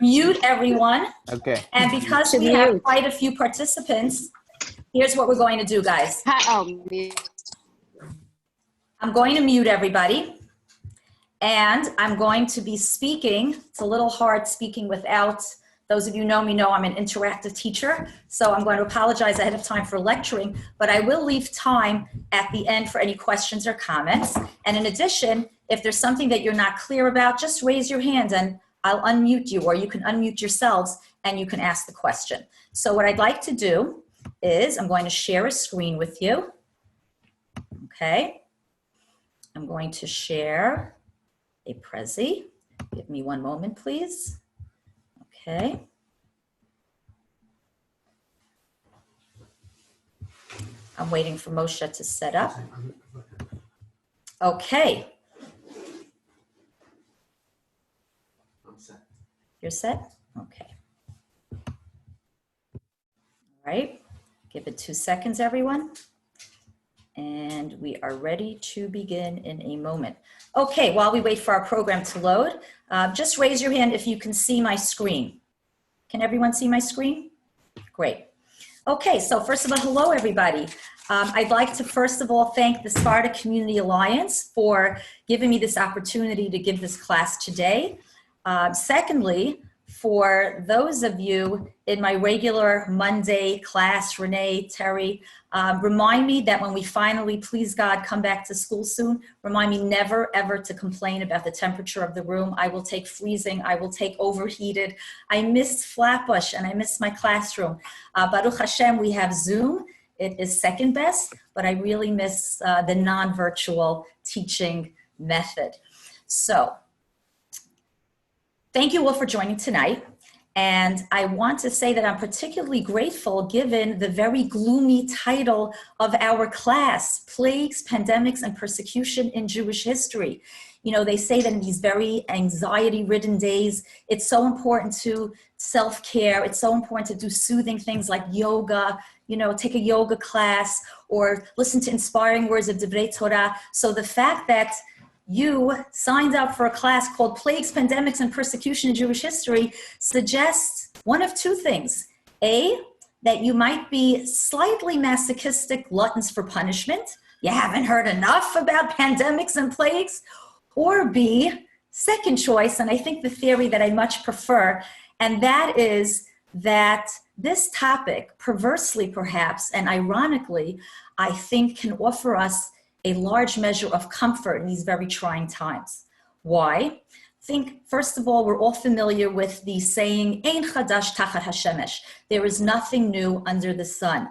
mute everyone. Okay. And because we have quite a few participants, here's what we're going to do, guys. I'm going to mute everybody. And I'm going to be speaking. It's a little hard speaking without, those of you who know me know I'm an interactive teacher. So I'm going to apologize ahead of time for lecturing, but I will leave time at the end for any questions or comments. And in addition, if there's something that you're not clear about, just raise your hand and I'll unmute you, or you can unmute yourselves and you can ask the question. So what I'd like to do is I'm going to share a screen with you. Okay. I'm going to share a Prezi. Give me one moment, please. Okay. I'm waiting for Moshe to set up. Okay. I'm set. You're set? Okay. All right. Give it 2 seconds, everyone. And we are ready to begin in a moment. Okay, while we wait for our program to load, just raise your hand if you can see my screen. Can everyone see my screen? Great. Okay, so first of all, hello everybody. I'd like to first of all thank the Sparta Community Alliance for giving me this opportunity to give this class today. Secondly, for those of you in my regular Monday class, Renee, Terry, remind me that when we finally, please God, come back to school soon, remind me never ever to complain about the temperature of the room. I will take freezing, I will take overheated. I missed Flatbush and I missed my classroom. Baruch Hashem, we have Zoom. It is second best, but I really miss the non-virtual teaching method. So, thank you all for joining tonight. And I want to say that I'm particularly grateful given the very gloomy title of our class, Plagues, Pandemics, and Persecution in Jewish History. You know, they say that in these very anxiety-ridden days, it's so important to self-care. It's so important to do soothing things like yoga, you know, take a yoga class or listen to inspiring words of Divrei Torah. So the fact that you signed up for a class called Plagues, Pandemics, and Persecution in Jewish History suggests one of two things. A, that you might be slightly masochistic gluttons for punishment. You haven't heard enough about pandemics and plagues. Or B, second choice, and I think the theory that I much prefer, and that is that this topic, perversely perhaps, and ironically, I think can offer us a large measure of comfort in these very trying times. Why? I think, first of all, we're all familiar with the saying, Ein chadash tachat hashemesh. There is nothing new under the sun.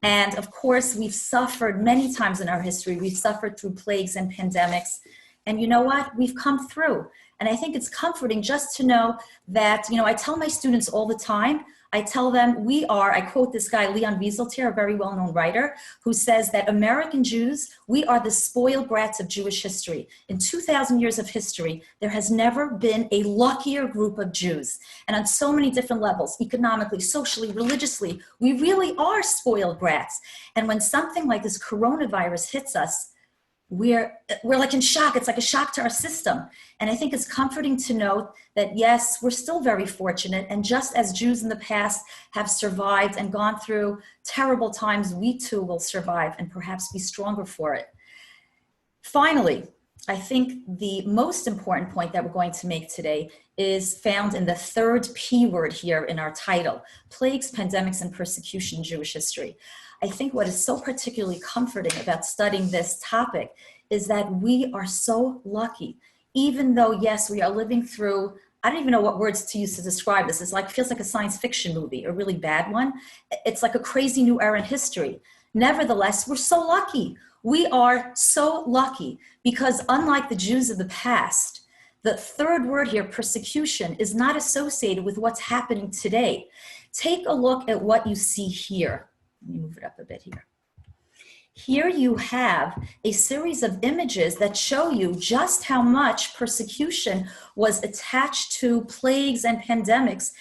And of course, we've suffered many times in our history. We've suffered through plagues and pandemics. And you know what? We've come through. And I think it's comforting just to know that, you know, I tell my students all the time, I tell them I quote this guy, Leon Wieseltier, a very well-known writer, who says that American Jews, we are the spoiled brats of Jewish history. In 2,000 years of history, there has never been a luckier group of Jews. And on so many different levels, economically, socially, religiously, we really are spoiled brats. And when something like this coronavirus hits us, we're like in shock. It's like a shock to our system. And I think it's comforting to note that, yes, we're still very fortunate. And just as Jews in the past have survived and gone through terrible times, we too will survive and perhaps be stronger for it. Finally, I think the most important point that we're going to make today is found in the third P word here in our title, Plagues, Pandemics, and Persecution in Jewish History. I think what is so particularly comforting about studying this topic is that we are so lucky, even though, yes, we are living through, I don't even know what words to use to describe this. It feels like a science fiction movie, a really bad one. It's like a crazy new era in history. Nevertheless, we're so lucky. We are so lucky because unlike the Jews of the past, the third word here, persecution, is not associated with what's happening today. Take a look at what you see here. Let me move it up a bit here. Here you have a series of images that show you just how much persecution was attached to plagues and pandemics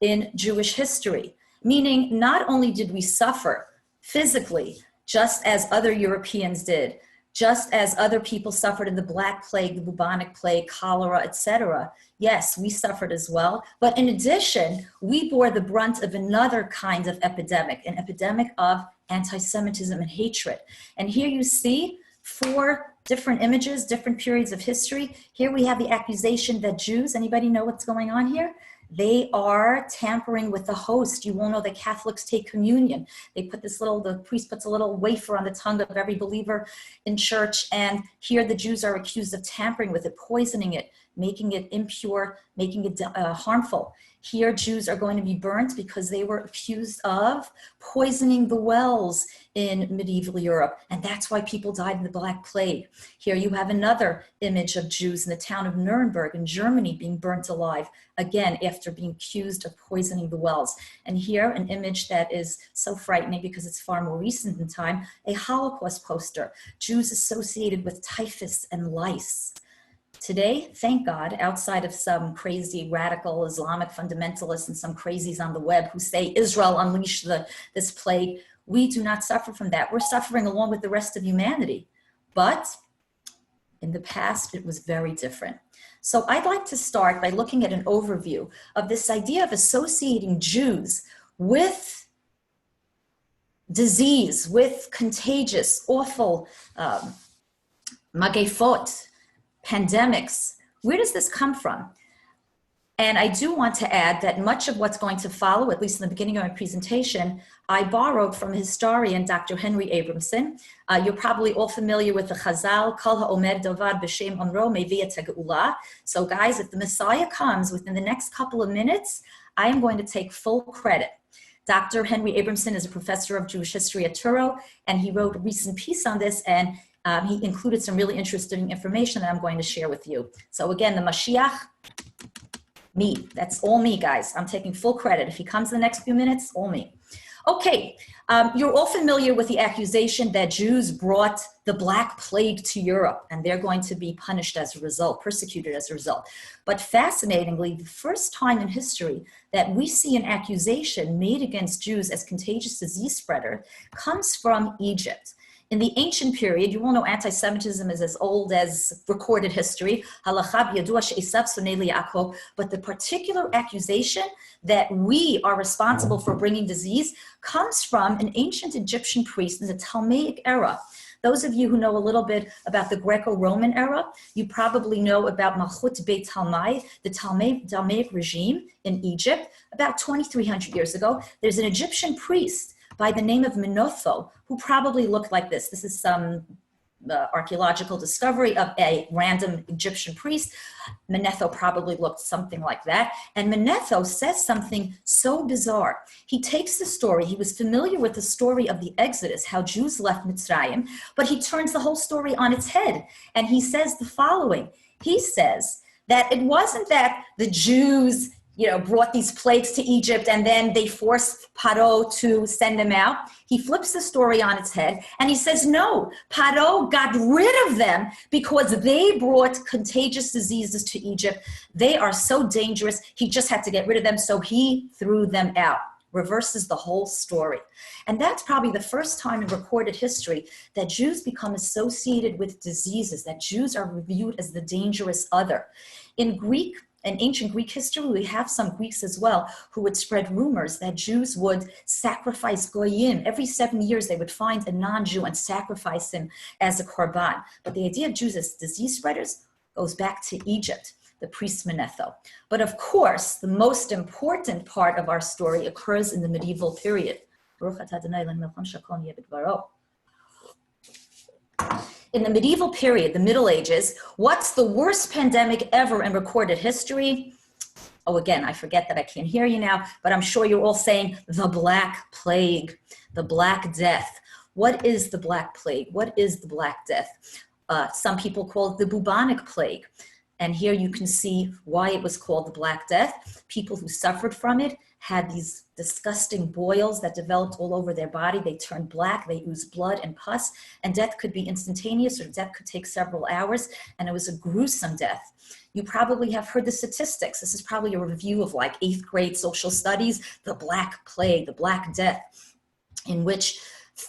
in Jewish history. Meaning, not only did we suffer physically, just as other Europeans did, just as other people suffered in the Black Plague, the bubonic plague, cholera, etc. Yes, we suffered as well. But in addition, we bore the brunt of another kind of epidemic, an epidemic of anti-Semitism and hatred. And here you see 4 different images, different periods of history. Here we have the accusation that Jews, anybody know what's going on here? They are tampering with the host. You won't know that Catholics take communion. They put the priest puts a little wafer on the tongue of every believer in church. And here the Jews are accused of tampering with it, poisoning it, making it impure, making it harmful. Here Jews are going to be burnt because they were accused of poisoning the wells in medieval Europe. And that's why people died in the Black Plague. Here you have another image of Jews in the town of Nuremberg in Germany being burnt alive, again, after being accused of poisoning the wells. And here an image that is so frightening because it's far more recent in time, a Holocaust poster, Jews associated with typhus and lice. Today, thank God, outside of some crazy radical Islamic fundamentalists and some crazies on the web who say Israel unleashed this plague, we do not suffer from that. We're suffering along with the rest of humanity. But in the past, it was very different. So I'd like to start by looking at an overview of this idea of associating Jews with disease, with contagious, awful magefot, pandemics. Where does this come from? And I do want to add that much of what's going to follow, at least in the beginning of my presentation, I borrowed from a historian, Dr. Henry Abramson. You're probably all familiar with the Chazal, Kol ha'omer davar b'shem onro mevia tegeula. So guys, if the Messiah comes within the next couple of minutes, I am going to take full credit. Dr. Henry Abramson is a professor of Jewish history at Touro, and he wrote a recent piece on this, and he included some really interesting information that I'm going to share with you. So again, the Mashiach, me. That's all me, guys. I'm taking full credit. If he comes in the next few minutes, all me. Okay, you're all familiar with the accusation that Jews brought the Black Plague to Europe, and they're going to be punished as a result, persecuted as a result. But fascinatingly, the first time in history that we see an accusation made against Jews as contagious disease spreader comes from Egypt. In the ancient period, you all know anti-Semitism is as old as recorded history, but the particular accusation that we are responsible for bringing disease comes from an ancient Egyptian priest in the Ptolemaic era. Those of you who know a little bit about the Greco-Roman era, you probably know about Malchut Beit Talmai, the Ptolemaic regime in Egypt. About 2,300 years ago, there's an Egyptian priest by the name of Menotho, who probably looked like this. This is some archaeological discovery of a random Egyptian priest. Menotho probably looked something like that. And Menotho says something so bizarre. He takes the story, he was familiar with the story of the Exodus, how Jews left Mitzrayim, but he turns the whole story on its head. And he says the following. He says that it wasn't that the Jews brought these plagues to Egypt and then they forced Paro to send them out. He flips the story on its head and he says, no, Paro got rid of them because they brought contagious diseases to Egypt. They are so dangerous. He just had to get rid of them, so he threw them out. Reverses the whole story. And that's probably the first time in recorded history that Jews become associated with diseases, that Jews are reviewed as the dangerous other. In ancient Greek history, we have some Greeks as well who would spread rumors that Jews would sacrifice goyim. Every 7 years, they would find a non-Jew and sacrifice him as a korban. But the idea of Jews as disease spreaders goes back to Egypt, the priest Menotho. But of course, the most important part of our story occurs in the medieval period. In the medieval period, the Middle Ages, what's the worst pandemic ever in recorded history? Oh, again, I forget that I can't hear you now, but I'm sure you're all saying the Black Plague, the Black Death. What is the Black Plague? What is the Black Death? Some people call it the bubonic plague. And here you can see why it was called the Black Death. People who suffered from it had these disgusting boils that developed all over their body. They turned black, they oozed blood and pus, and death could be instantaneous or death could take several hours, and it was a gruesome death. You probably have heard the statistics. This is probably a review of like 8th grade social studies, the Black Plague, the Black Death, in which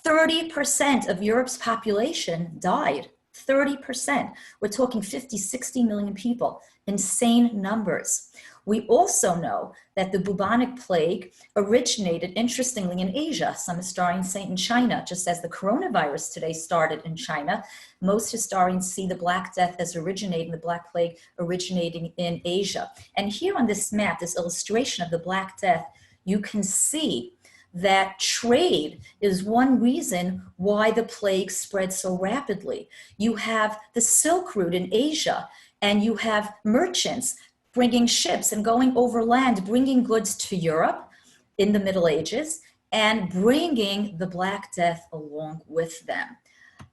30% of Europe's population died. 30%. We're talking 50, 60 million people. Insane numbers. We also know that the bubonic plague originated, interestingly, in Asia. Some historians say in China, just as the coronavirus today started in China. Most historians see the Black Death as originating, the Black Plague originating in Asia. And here on this map, this illustration of the Black Death, you can see that trade is one reason why the plague spread so rapidly. You have the Silk Route in Asia, and you have merchants bringing ships and going overland, bringing goods to Europe in the Middle Ages, and bringing the Black Death along with them.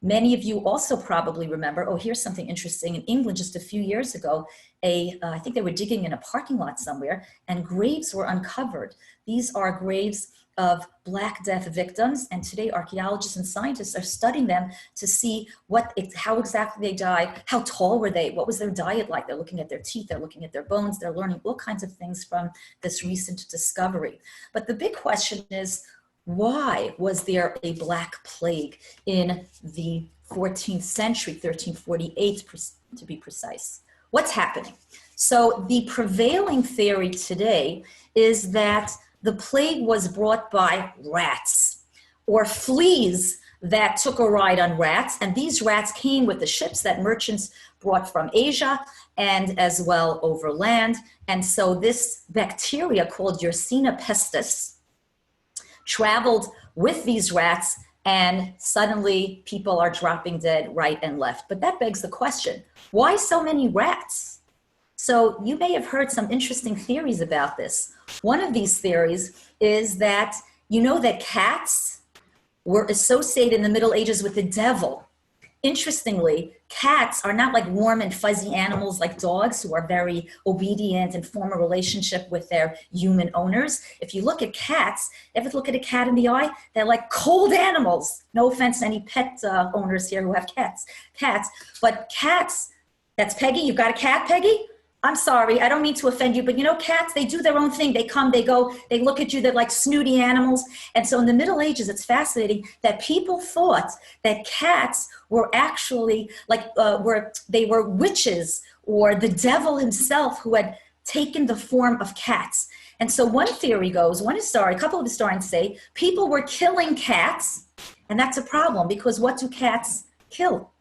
Many of you also probably remember, oh, here's something interesting. In England, just a few years ago, I think they were digging in a parking lot somewhere, and graves were uncovered. These are graves of Black Death victims, and today archaeologists and scientists are studying them to see how exactly they died, how tall were they, what was their diet like. They're looking at their teeth, they're looking at their bones, they're learning all kinds of things from this recent discovery. But the big question is, why was there a Black Plague in the 14th century, 1348 to be precise? What's happening? So the prevailing theory today is that the plague was brought by rats or fleas that took a ride on rats. And these rats came with the ships that merchants brought from Asia and as well overland. And so this bacteria called Yersinia pestis traveled with these rats, and suddenly people are dropping dead right and left. But that begs the question, why so many rats? So you may have heard some interesting theories about this. One of these theories is that you know that cats were associated in the Middle Ages with the devil. Interestingly, cats are not like warm and fuzzy animals like dogs who are very obedient and form a relationship with their human owners. If you look at cats, ever look at a cat in the eye? They're like cold animals. No offense to any pet owners here who have cats. But cats, that's Peggy. You've got a cat, Peggy? I'm sorry, I don't mean to offend you, but you know, cats, they do their own thing. They come, they go, they look at you, they're like snooty animals. And so in the Middle Ages, it's fascinating that people thought that cats were actually like, they were witches or the devil himself who had taken the form of cats. And so one theory goes, a couple of historians say, people were killing cats, and that's a problem because what do cats kill?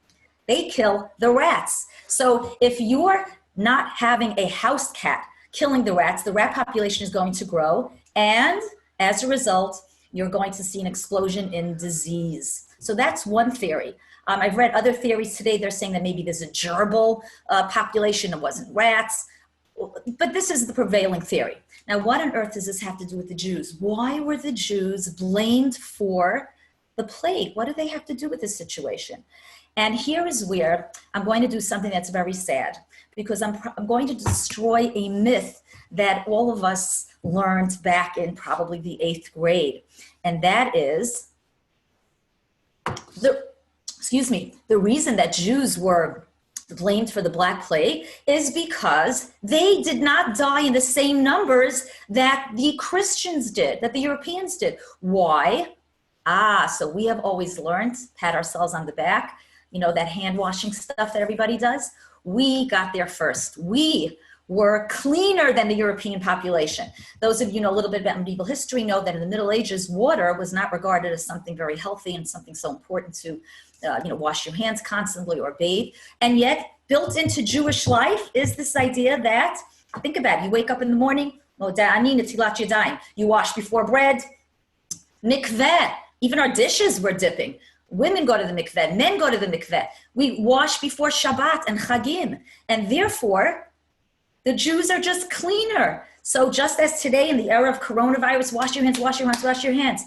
They kill the rats. So if you're not having a house cat killing the rats, the rat population is going to grow. And as a result, you're going to see an explosion in disease. So that's one theory. I've read other theories today. They're saying that maybe there's a gerbil population. It wasn't rats. But this is the prevailing theory. Now, what on earth does this have to do with the Jews? Why were the Jews blamed for the plague? What do they have to do with this situation? And here is where I'm going to do something that's very sad, because I'm going to destroy a myth that all of us learned back in probably the 8th grade. And that is the reason that Jews were blamed for the Black Plague is because they did not die in the same numbers that the Christians did, that the Europeans did. Why? So we have always learned, pat ourselves on the back, you know, that hand washing stuff that everybody does. We got there first. We were cleaner than the European population. Those of you know a little bit about medieval history know that in the Middle Ages, water was not regarded as something very healthy and something so important to wash your hands constantly or bathe. And yet, built into Jewish life is this idea that, think about it, you wake up in the morning, you wash before bread, mikveh, even our dishes we're dipping. Women go to the mikveh, men go to the mikveh. We wash before Shabbat and Chagim. And therefore, the Jews are just cleaner. So just as today in the era of coronavirus, wash your hands, wash your hands, wash your hands,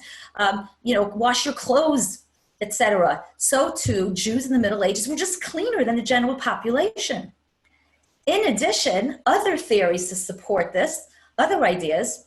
wash your clothes, etc. So too, Jews in the Middle Ages were just cleaner than the general population. In addition, other theories to support this, other ideas,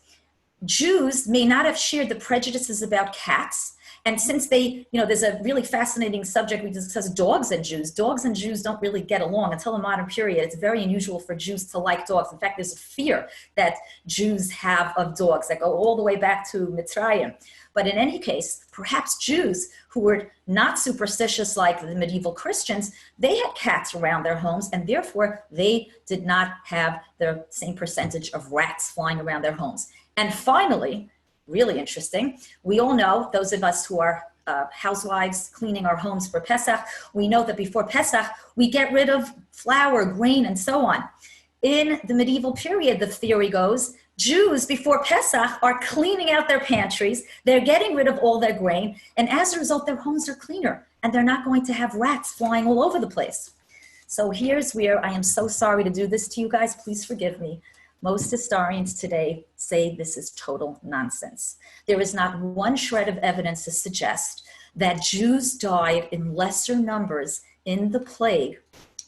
Jews may not have shared the prejudices about cats And since they, there's a really fascinating subject we discuss, dogs and Jews. Dogs and Jews don't really get along until the modern period. It's very unusual for Jews to like dogs. In fact, there's a fear that Jews have of dogs that go all the way back to Mitzrayim. But in any case, perhaps Jews who were not superstitious like the medieval Christians, they had cats around their homes, and therefore they did not have the same percentage of rats flying around their homes. And finally, really interesting, we all know, those of us who are housewives cleaning our homes for Pesach, we know that before Pesach, we get rid of flour, grain, and so on. In the medieval period, the theory goes, Jews before Pesach are cleaning out their pantries, they're getting rid of all their grain, and as a result, their homes are cleaner, and they're not going to have rats flying all over the place. So here's where I am so sorry to do this to you guys, please forgive me. Most historians today say this is total nonsense. There is not one shred of evidence to suggest that Jews died in lesser numbers in the plague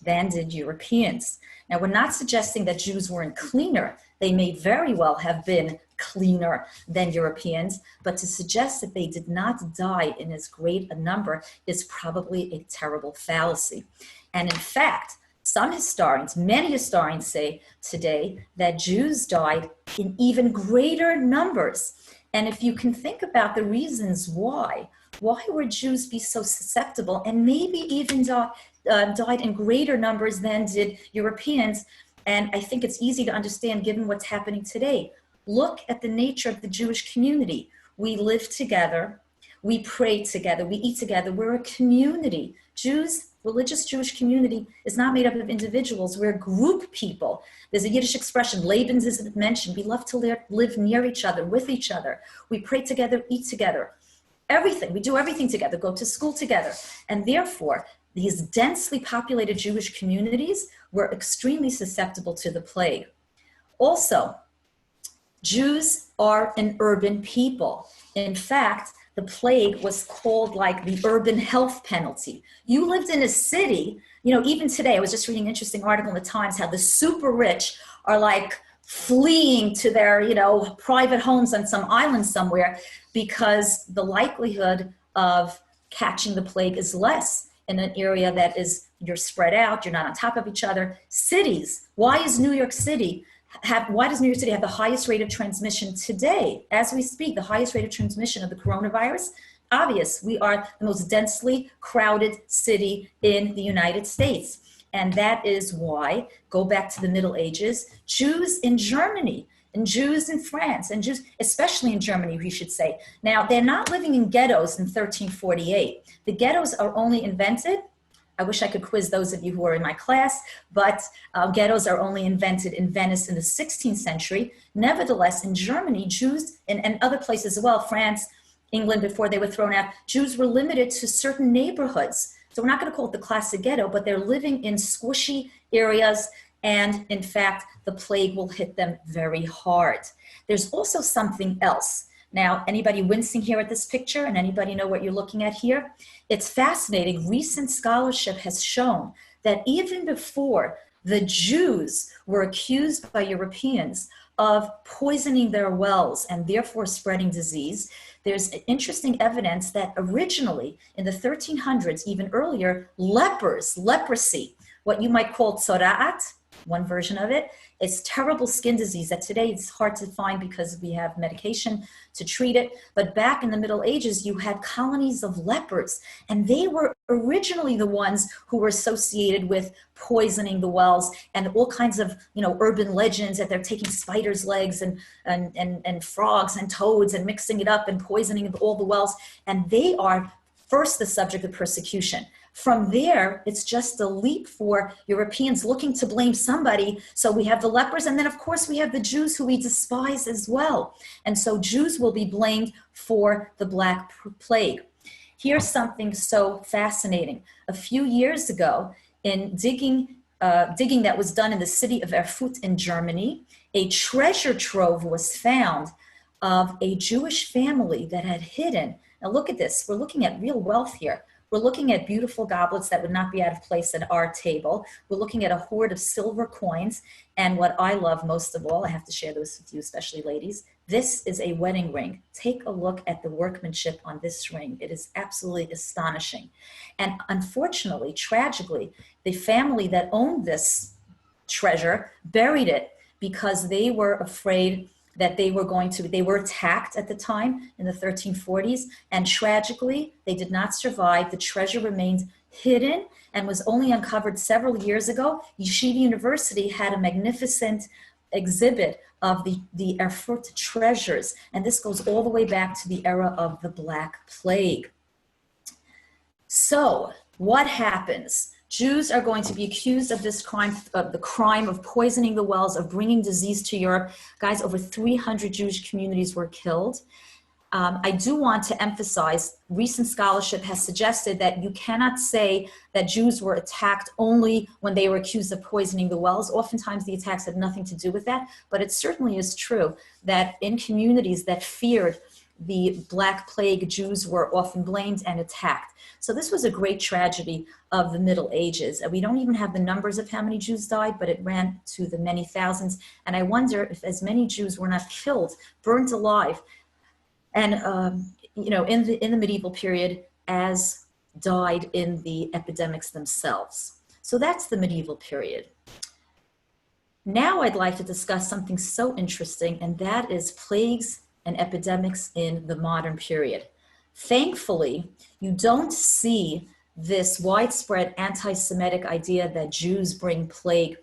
than did Europeans. Now, we're not suggesting that Jews weren't cleaner. They may very well have been cleaner than Europeans, but to suggest that they did not die in as great a number is probably a terrible fallacy. And in fact, some historians, many historians say today that Jews died in even greater numbers. And if you can think about the reasons why would Jews be so susceptible and maybe even died in greater numbers than did Europeans? And I think it's easy to understand given what's happening today. Look at the nature of the Jewish community. We live together, we pray together, we eat together, we're a community. Jews, religious Jewish community is not made up of individuals, we're group people. There's a Yiddish expression, Lebens isn't mentioned. We love to live near each other, with each other. We pray together, eat together. Everything, we do everything together, go to school together. And therefore, these densely populated Jewish communities were extremely susceptible to the plague. Also, Jews are an urban people. In fact, the plague was called like the urban health penalty. You lived in a city, even today, I was just reading an interesting article in the Times, how the super rich are like fleeing to their, private homes on some island somewhere because the likelihood of catching the plague is less in an area that is, you're spread out, you're not on top of each other. Cities, why does New York City have the highest rate of transmission today? As we speak, the highest rate of transmission of the coronavirus? Obvious, we are the most densely crowded city in the United States. And that is why, go back to the Middle Ages, Jews in Germany, and Jews in France, and Jews, especially in Germany, we should say. Now, they're not living in ghettos in 1348. The ghettos are only invented, I wish I could quiz those of you who are in my class, but ghettos are only invented in Venice in the 16th century. Nevertheless, in Germany, Jews, and other places as well, France, England, before they were thrown out, Jews were limited to certain neighborhoods. So we're not going to call it the classic ghetto, but they're living in squishy areas, and in fact, the plague will hit them very hard. There's also something else. Now, anybody wincing here at this picture, and anybody know what you're looking at here? It's fascinating. Recent scholarship has shown that even before the Jews were accused by Europeans of poisoning their wells and therefore spreading disease, there's interesting evidence that originally in the 1300s, even earlier, leprosy, what you might call tzora'at, one version of it, it's terrible skin disease that today it's hard to find because we have medication to treat it. But back in the Middle Ages, you had colonies of lepers, and they were originally the ones who were associated with poisoning the wells and all kinds of, urban legends that they're taking spiders' legs and frogs and toads and mixing it up and poisoning all the wells. And they are first the subject of persecution. From there, it's just a leap for Europeans looking to blame somebody. So we have the lepers, and then of course we have the Jews who we despise as well. And so Jews will be blamed for the Black Plague. Here's something so fascinating. A few years ago, in digging that was done in the city of Erfurt in Germany, a treasure trove was found of a Jewish family that had hidden. Now look at this, we're looking at real wealth here. We're looking at beautiful goblets that would not be out of place at our table. We're looking at a hoard of silver coins. And what I love most of all, I have to share this with you, especially ladies, this is a wedding ring. Take a look at the workmanship on this ring. It is absolutely astonishing. And unfortunately, tragically, the family that owned this treasure buried it because they were afraid that they were attacked at the time in the 1340s, and tragically, they did not survive. The treasure remained hidden and was only uncovered several years ago. Yeshiva University had a magnificent exhibit of the Erfurt treasures, and this goes all the way back to the era of the Black Plague. So, what happens? Jews are going to be accused of this crime, of the crime of poisoning the wells, of bringing disease to Europe. Guys, over 300 Jewish communities were killed. I do want to emphasize, recent scholarship has suggested that you cannot say that Jews were attacked only when they were accused of poisoning the wells. Oftentimes the attacks had nothing to do with that, but it certainly is true that in communities that feared the Black Plague, Jews were often blamed and attacked. So this was a great tragedy of the Middle Ages. We don't even have the numbers of how many Jews died, but it ran to the many thousands. And I wonder if as many Jews were not killed, burnt alive, and in the medieval period as died in the epidemics themselves. So that's the medieval period. Now I'd like to discuss something so interesting, and that is plagues and epidemics in the modern period. Thankfully, you don't see this widespread anti-Semitic idea that Jews bring plague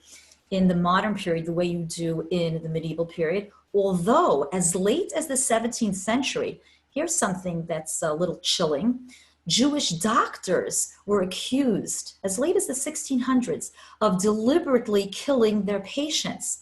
in the modern period the way you do in the medieval period. Although, as late as the 17th century, here's something that's a little chilling. Jewish doctors were accused, as late as the 1600s, of deliberately killing their patients.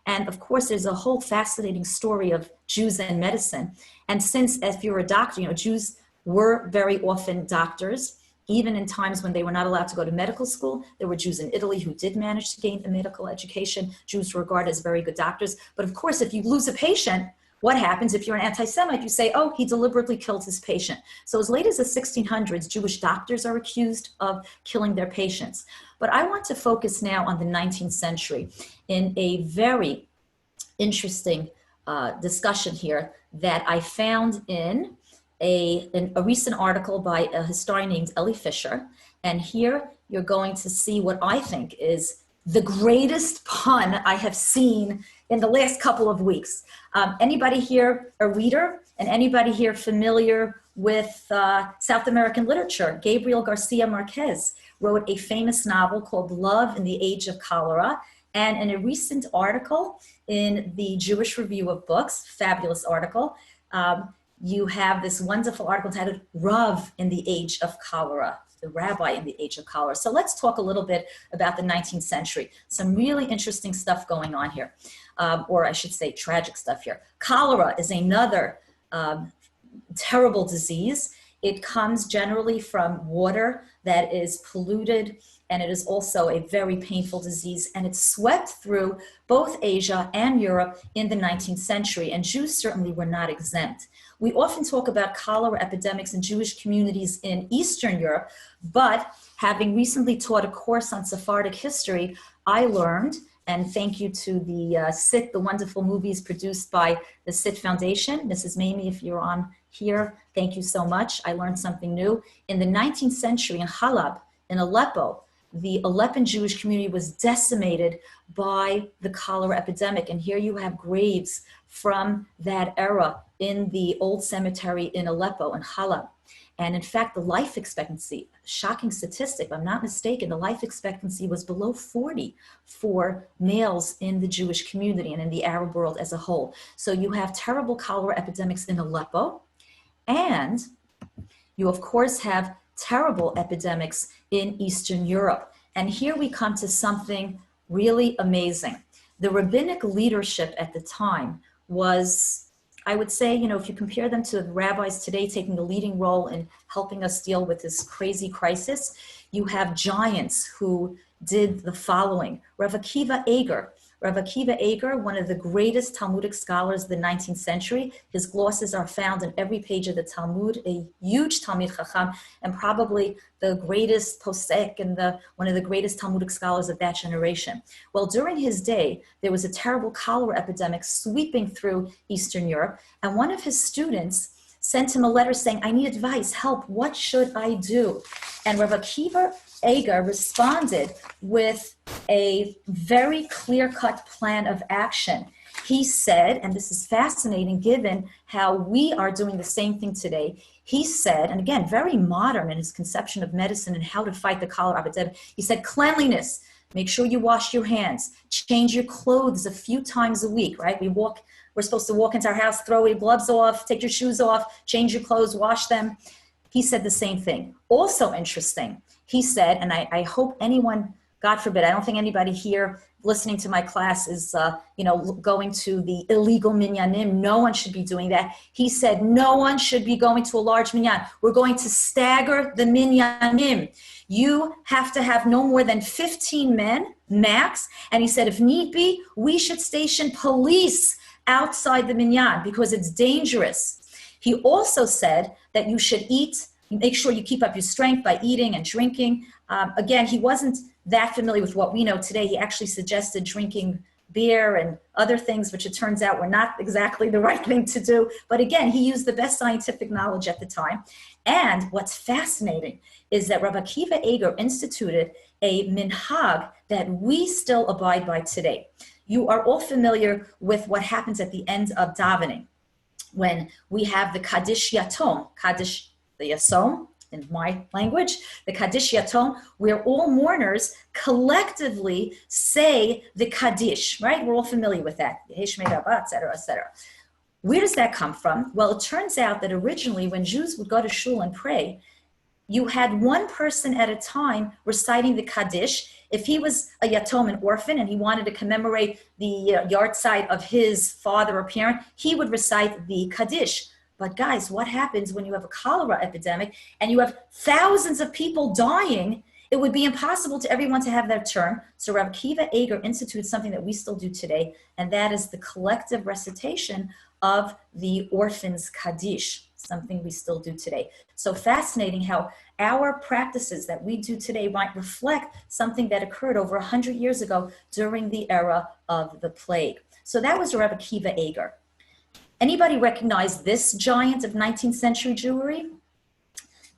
And of course, there's a whole fascinating story of Jews and medicine. And since, if you're a doctor, Jews were very often doctors, even in times when they were not allowed to go to medical school. There were Jews in Italy who did manage to gain a medical education. Jews were regarded as very good doctors. But of course, if you lose a patient, what happens if you're an anti-Semite? You say, oh, he deliberately killed his patient. So as late as the 1600s, Jewish doctors are accused of killing their patients. But I want to focus now on the 19th century in a very interesting discussion here that I found in a recent article by a historian named Ellie Fisher. And here you're going to see what I think is the greatest pun I have seen in the last couple of weeks. Anybody here a reader? And anybody here familiar with South American literature? Gabriel Garcia Marquez wrote a famous novel called Love in the Age of Cholera. And in a recent article in the Jewish Review of Books, fabulous article, you have this wonderful article titled Rav in the Age of Cholera, the rabbi in the age of cholera. So let's talk a little bit about the 19th century. Some really interesting stuff going on here, or I should say tragic stuff here. Cholera is another terrible disease. It comes generally from water that is polluted, and it is also a very painful disease, and it swept through both Asia and Europe in the 19th century, and Jews certainly were not exempt. We often talk about cholera epidemics in Jewish communities in Eastern Europe, but having recently taught a course on Sephardic history, I learned, and thank you to the SIT, the wonderful movies produced by the SIT Foundation. Mrs. Mamie, if you're on here, thank you so much. I learned something new. In the 19th century in Halab, in Aleppo, the Aleppan Jewish community was decimated by the cholera epidemic. And here you have graves from that era in the old cemetery in Aleppo and Halab. And in fact, the life expectancy, shocking statistic, if I'm not mistaken, the life expectancy was below 40 for males in the Jewish community and in the Arab world as a whole. So you have terrible cholera epidemics in Aleppo. And you, of course, have terrible epidemics in Eastern Europe. And here we come to something really amazing. The rabbinic leadership at the time was, I would say, if you compare them to the rabbis today taking the leading role in helping us deal with this crazy crisis, you have giants who did the following. Rav Akiva Eger Rav Akiva Eger, one of the greatest Talmudic scholars of the 19th century. His glosses are found in every page of the Talmud, a huge Talmid Chacham, and probably the greatest posek and one of the greatest Talmudic scholars of that generation. Well, during his day, there was a terrible cholera epidemic sweeping through Eastern Europe, and one of his students sent him a letter saying, I need advice, help, what should I do? And Rav Akiva Eger responded with a very clear-cut plan of action. He said, and this is fascinating given how we are doing the same thing today, he said, and again, very modern in his conception of medicine and how to fight the cholera epidemic, he said, cleanliness, make sure you wash your hands, change your clothes a few times a week, right? We're supposed to walk into our house, throw your gloves off, take your shoes off, change your clothes, wash them. He said the same thing. Also interesting, he said, and I hope anyone, God forbid, I don't think anybody here listening to my class is, going to the illegal minyanim. No one should be doing that. He said, no one should be going to a large minyan. We're going to stagger the minyanim. You have to have no more than 15 men max. And he said, if need be, we should station police outside the minyan because it's dangerous. He also said that you should eat, make sure you keep up your strength by eating and drinking. Again, he wasn't that familiar with what we know today. He actually suggested drinking beer and other things, which it turns out were not exactly the right thing to do. But again, he used the best scientific knowledge at the time. And what's fascinating is that Rav Akiva Eger instituted a minhag that we still abide by today. You are all familiar with what happens at the end of davening when we have the Kaddish Yatom, Kaddish the Yasom, in my language, the Kaddish Yatom, where all mourners collectively say the Kaddish, right? We're all familiar with that, et cetera, et cetera. Where does that come from? Well, it turns out that originally when Jews would go to shul and pray, you had one person at a time reciting the Kaddish. If he was a yatom, an orphan, and he wanted to commemorate the yahrzeit of his father or parent, he would recite the Kaddish. But guys, what happens when you have a cholera epidemic and you have thousands of people dying? It would be impossible to everyone to have their turn. So Rav Akiva Eger instituted something that we still do today, and that is the collective recitation of the orphan's Kaddish, something we still do today. So fascinating how our practices that we do today might reflect something that occurred over 100 years ago during the era of the plague. So that was Rav Akiva Eger. Anybody recognize this giant of 19th century Jewry?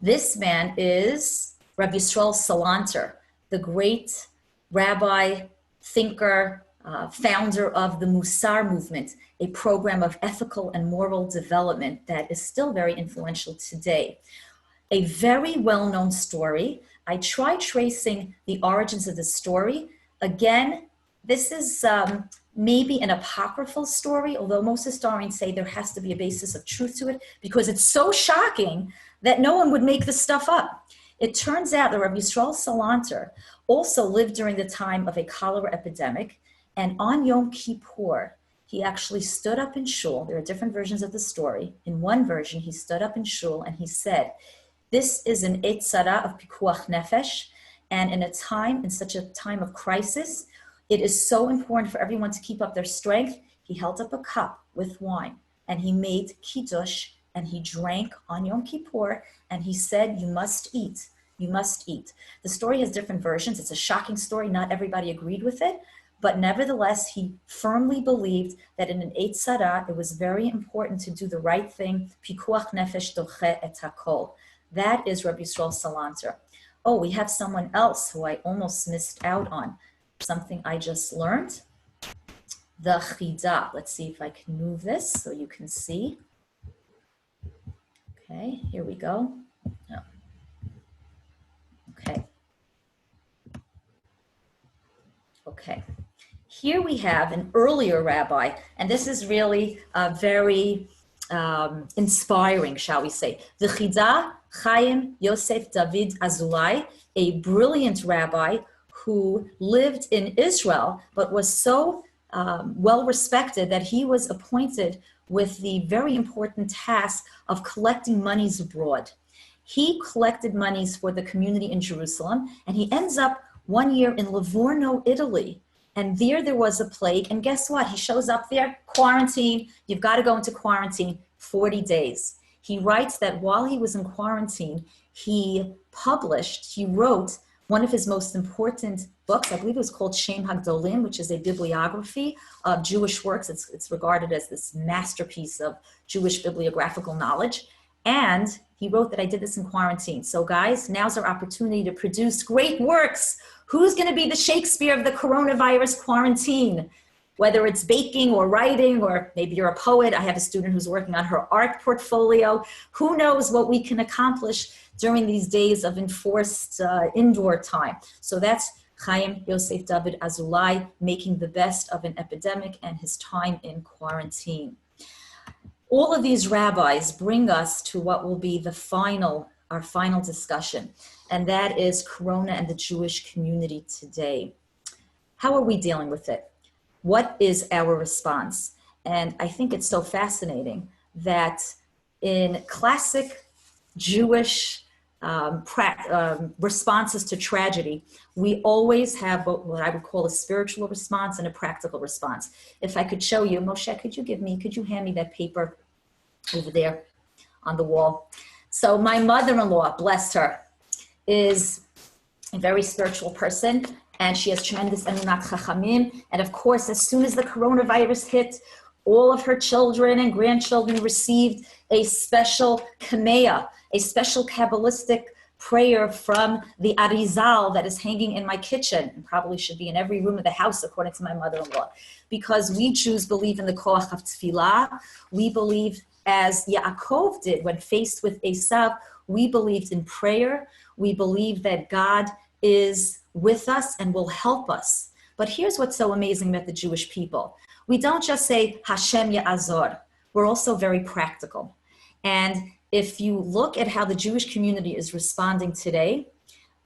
This man is Rabbi Yisrael Salanter, the great rabbi, thinker, founder of the Musar movement, a program of ethical and moral development that is still very influential today. A very well-known story. I tried tracing the origins of the story. Again, this is maybe an apocryphal story, although most historians say there has to be a basis of truth to it because it's so shocking that no one would make this stuff up. It turns out that Rabbi Yisrael Salanter also lived during the time of a cholera epidemic, and on Yom Kippur, he actually stood up in shul. There are different versions of the story. In one version, he stood up in shul and he said, this is an Eitzara of Pikuach Nefesh, and in such a time of crisis, it is so important for everyone to keep up their strength. He held up a cup with wine and he made kiddush and he drank on Yom Kippur and he said, you must eat, you must eat. The story has different versions. It's a shocking story. Not everybody agreed with it, but nevertheless, he firmly believed that in an Eitz Sarah, it was very important to do the right thing. Pikuach nefesh doche et hakol. That is Rabbi Yisrael Salanter. Oh, we have someone else who I almost missed out on. Something I just learned, the Chida. Let's see if I can move this so you can see. Okay, here we go. Oh. Okay. Here we have an earlier rabbi, and this is really very inspiring, shall we say. The Chida Chaim Yosef David Azulai, a brilliant rabbi who lived in Israel, but was so well respected that he was appointed with the very important task of collecting monies abroad. He collected monies for the community in Jerusalem, and he ends up one year in Livorno, Italy, And there was a plague. And guess what? He shows up there, quarantine. You've got to go into quarantine 40 days. He writes that while he was in quarantine, he wrote one of his most important books. I believe it was called Shem Hagdolim, which is a bibliography of Jewish works. It's regarded as this masterpiece of Jewish bibliographical knowledge. And he wrote that I did this in quarantine. So guys, now's our opportunity to produce great works. Who's going to be the Shakespeare of the coronavirus quarantine? Whether it's baking or writing, or maybe you're a poet. I have a student who's working on her art portfolio. Who knows what we can accomplish during these days of enforced indoor time. So that's Chaim Yosef David Azulai making the best of an epidemic and his time in quarantine. All of these rabbis bring us to what will be our final discussion, and that is Corona and the Jewish community today. How are we dealing with it? What is our response? And I think it's so fascinating that in classic Jewish responses to tragedy, we always have what I would call a spiritual response and a practical response. If I could show you, Moshe, could you hand me that paper over there on the wall? So my mother-in-law, bless her, is a very spiritual person, and she has tremendous emunat chachamim. And of course, as soon as the coronavirus hit, all of her children and grandchildren received a special kameah, a special Kabbalistic prayer from the Arizal that is hanging in my kitchen, and probably should be in every room of the house, according to my mother-in-law. Because we Jews believe in the koach of tefillah. We believe, as Yaakov did when faced with Esav, we believed in prayer. We believe that God is with us and will help us. But here's what's so amazing about the Jewish people. We don't just say, Hashem Ya'azor. We're also very practical. And if you look at how the Jewish community is responding today,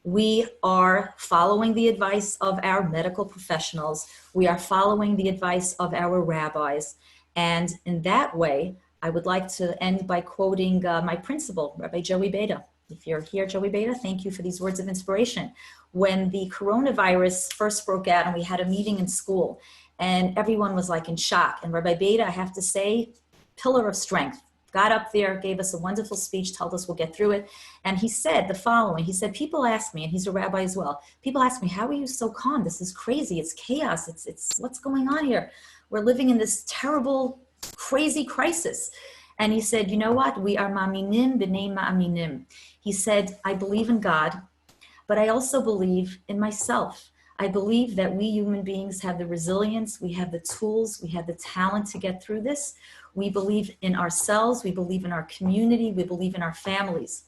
we are following the advice of our medical professionals. We are following the advice of our rabbis. And in that way, I would like to end by quoting my principal, Rabbi Joey Beda. If you're here, Joey Beda, thank you for these words of inspiration. When the coronavirus first broke out and we had a meeting in school and everyone was like in shock, and Rabbi Beda, I have to say, pillar of strength, got up there, gave us a wonderful speech, told us we'll get through it. And he said the following, he said, people ask me, and he's a rabbi as well, people ask me, how are you so calm? This is crazy, it's chaos, it's what's going on here? We're living in this terrible, crazy crisis. And he said, you know what? We are ma'aminim b'nei ma'aminim. He said, I believe in God, but I also believe in myself. I believe that we human beings have the resilience, we have the tools, we have the talent to get through this. We believe in ourselves, we believe in our community, we believe in our families.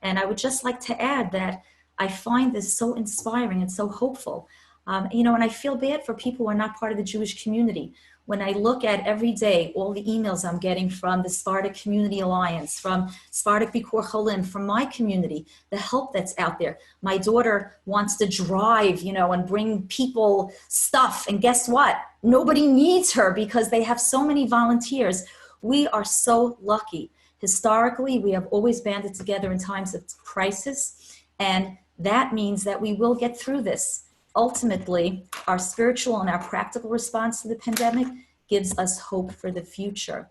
And I would just like to add that I find this so inspiring and so hopeful. And I feel bad for people who are not part of the Jewish community. When I look at every day, all the emails I'm getting from the Sephardic Community Alliance, from Sephardic Bikur Cholim, from my community, the help that's out there. My daughter wants to drive, and bring people stuff. And guess what? Nobody needs her because they have so many volunteers. We are so lucky. Historically, we have always banded together in times of crisis. And that means that we will get through this. Ultimately, our spiritual and our practical response to the pandemic gives us hope for the future.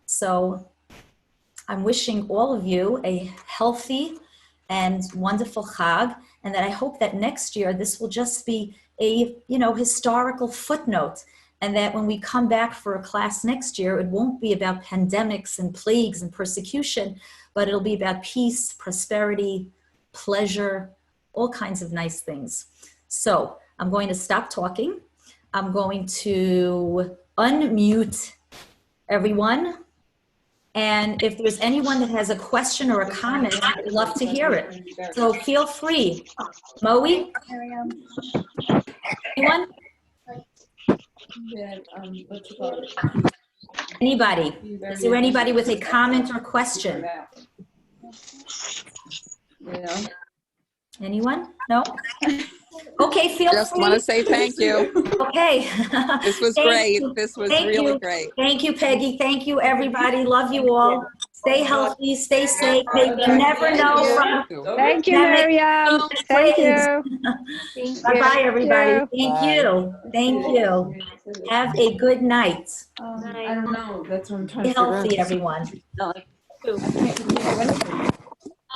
So I'm wishing all of you a healthy and wonderful Chag, and that I hope that next year this will just be a historical footnote, and that when we come back for a class next year, it won't be about pandemics and plagues and persecution, but it'll be about peace, prosperity, pleasure, all kinds of nice things. So I'm going to stop talking. I'm going to unmute everyone. And if there's anyone that has a question or a comment, I'd love to hear it. So feel free. Moe? Anyone? Anybody? Is there anybody with a comment or question? Anyone? No? Okay, feel Just free. want to say thank you. Okay. This was great. This was really great. Thank you, Peggy. Thank you, everybody. Love you all. Stay healthy, stay safe. You never know from Thank you, Miriam. Thank you. Bye-bye, everybody. Thank Thank you. Thank you. Have a good night. I don't know. That's what I'm trying Stay to figure out. healthy, everyone.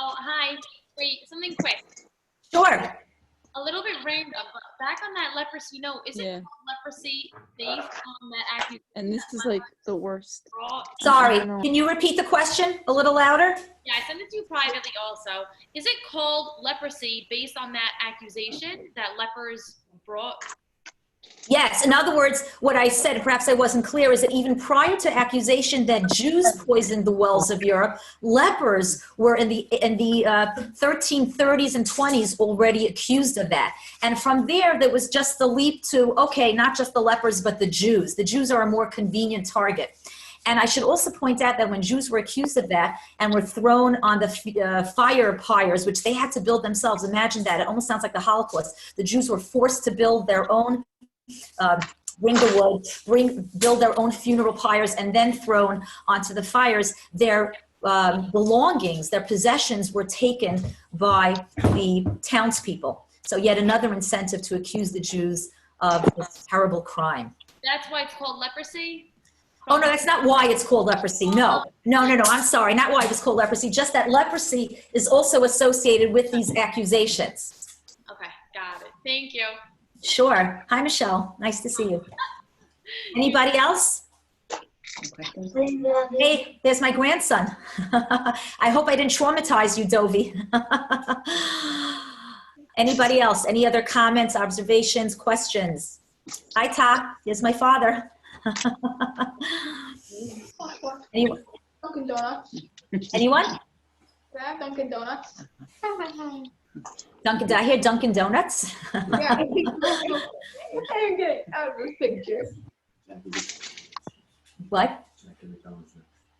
Oh, hi. Wait, something quick. Sure. A little bit random, but back on that leprosy note, is it called leprosy based on that accusation? And this is like the worst. Sorry. Can you repeat the question a little louder? Yeah, I sent it to you privately also. Is it called leprosy based on that accusation that lepers brought? Yes. In other words, what I said, perhaps I wasn't clear, is that even prior to accusation that Jews poisoned the wells of Europe, lepers were in the 1330s and 20s already accused of that. And from there was just the leap to, okay, not just the lepers, but the Jews. The Jews are a more convenient target. And I should also point out that when Jews were accused of that and were thrown on the fire pyres, which they had to build themselves, imagine that, it almost sounds like the Holocaust. The Jews were forced to build their own bring the wood, build their own funeral pyres, and then thrown onto the fires. Their belongings, their possessions were taken by the townspeople. So yet another incentive to accuse the Jews of this terrible crime. That's why it's called leprosy? Oh, no, that's not why it's called leprosy. No, I'm sorry. Not why it was called leprosy. Just that leprosy is also associated with these accusations. Okay, got it. Thank you. Sure. Hi, Michelle. Nice to see you. Anybody else? Hey, there's my grandson. I hope I didn't traumatize you, Dovi. Anybody else? Any other comments, observations, questions? Hi, Ta. Here's my father. Anyone? Dunkin' Donuts. Anyone? Yeah, Dunkin' Donuts. Did I hear Dunkin' Donuts? Yeah. I didn't get it out of the picture. What?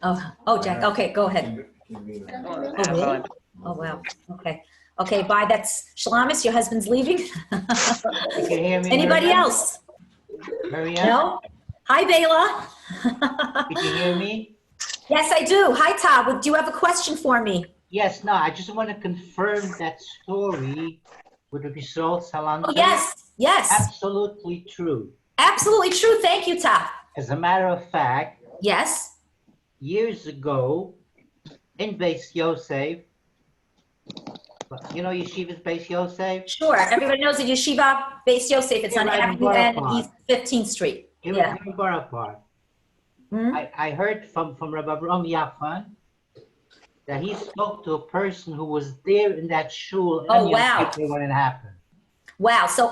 Oh, Jack. Okay, go ahead. Oh, really? Oh, wow. Okay, bye. That's Shalamis, your husband's leaving. You can hear me, Anybody Miriam? else? Miriam? No? Hi, Bela. Can you hear me? Yes, I do. Hi, Todd. Do you have a question for me? Yes, no, I just want to confirm that story with the Yisrael Salanter. Oh, yes. Absolutely true. Absolutely true. Thank you, Todd. As a matter of fact, Yes. years ago in Beis Yosef, you know Yeshiva's Beis Yosef? Sure. Everybody knows the Yeshiva Beis Yosef. It's on Avenue N and East 15th Street. Here in Borough Park. I heard from Rabbi Braverman Yafan that he spoke to a person who was there in that shul. Oh, wow. When it happened. Wow. So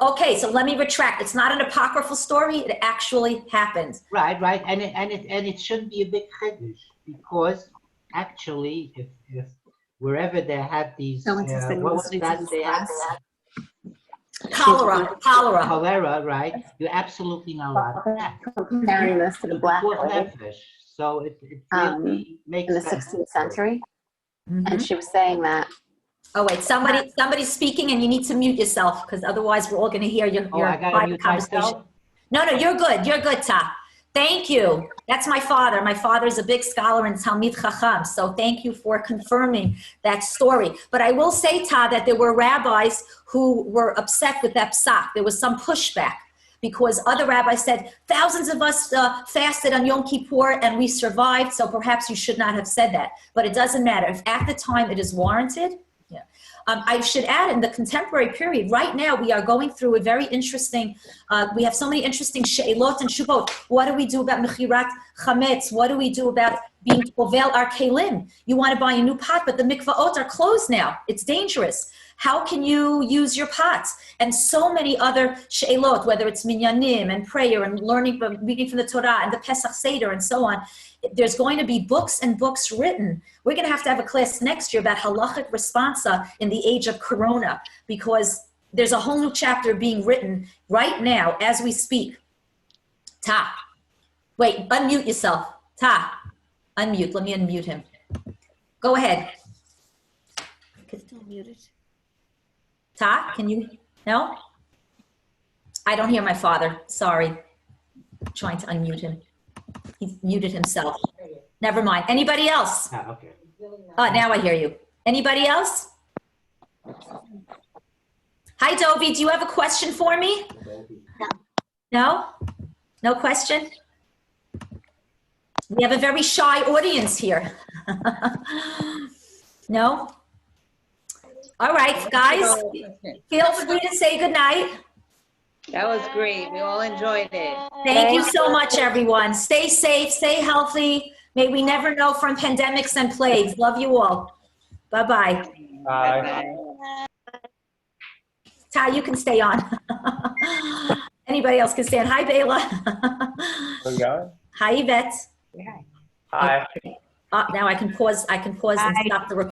let me retract. It's not an apocryphal story. It actually happened. Right. And it shouldn't be a big chiddush because actually, if wherever they had these, what was that they had? Cholera, right? You're absolutely not allowed to Comparing this to the Black Plague so it really makes in the sense. 16th century, and she was saying that. Oh wait, somebody's speaking, and you need to mute yourself because otherwise we're all going to hear your I gotta mute conversation. myself? No, you're good. You're good, Ta. Thank you. That's my father. My father is a big scholar in Talmid Chacham. So thank you for confirming that story. But I will say, Ta, that there were rabbis who were upset with that psak. There was some pushback because other rabbis said, thousands of us fasted on Yom Kippur and we survived. So perhaps you should not have said that. But it doesn't matter. If at the time it is warranted, I should add in the contemporary period, right now we are going through a very interesting, we have so many interesting she'elot and shubot. What do we do about mechirat chametz? What do we do about being tovel our kelim? You want to buy a new pot, but the mikvaot are closed now. It's dangerous. How can you use your pots? And so many other she'elot, whether it's minyanim and prayer and reading from the Torah and the Pesach Seder and so on. There's going to be books and books written. We're going to have a class next year about halachic responsa in the age of Corona, because there's a whole new chapter being written right now as we speak. Ta. Wait, unmute yourself. Ta. Unmute. Let me unmute him. Go ahead. Still muted. Ta, can you? No? I don't hear my father. Sorry. I'm trying to unmute him. He's muted himself. Never mind. Anybody else? Okay. Now I hear you. Anybody else? Hi, Dovey. Do you have a question for me? No? No question? We have a very shy audience here. No? All right, guys, feel free to say goodnight. That was great. We all enjoyed it. Thank you so much, everyone. Stay safe, stay healthy. May we never know from pandemics and plagues. Love you all. Bye-bye. Bye. Ty, you can stay on. Anybody else can stand. Hi, Bayla. We're going? Hi, Yvette. Hi. Now I can pause and stop the recording.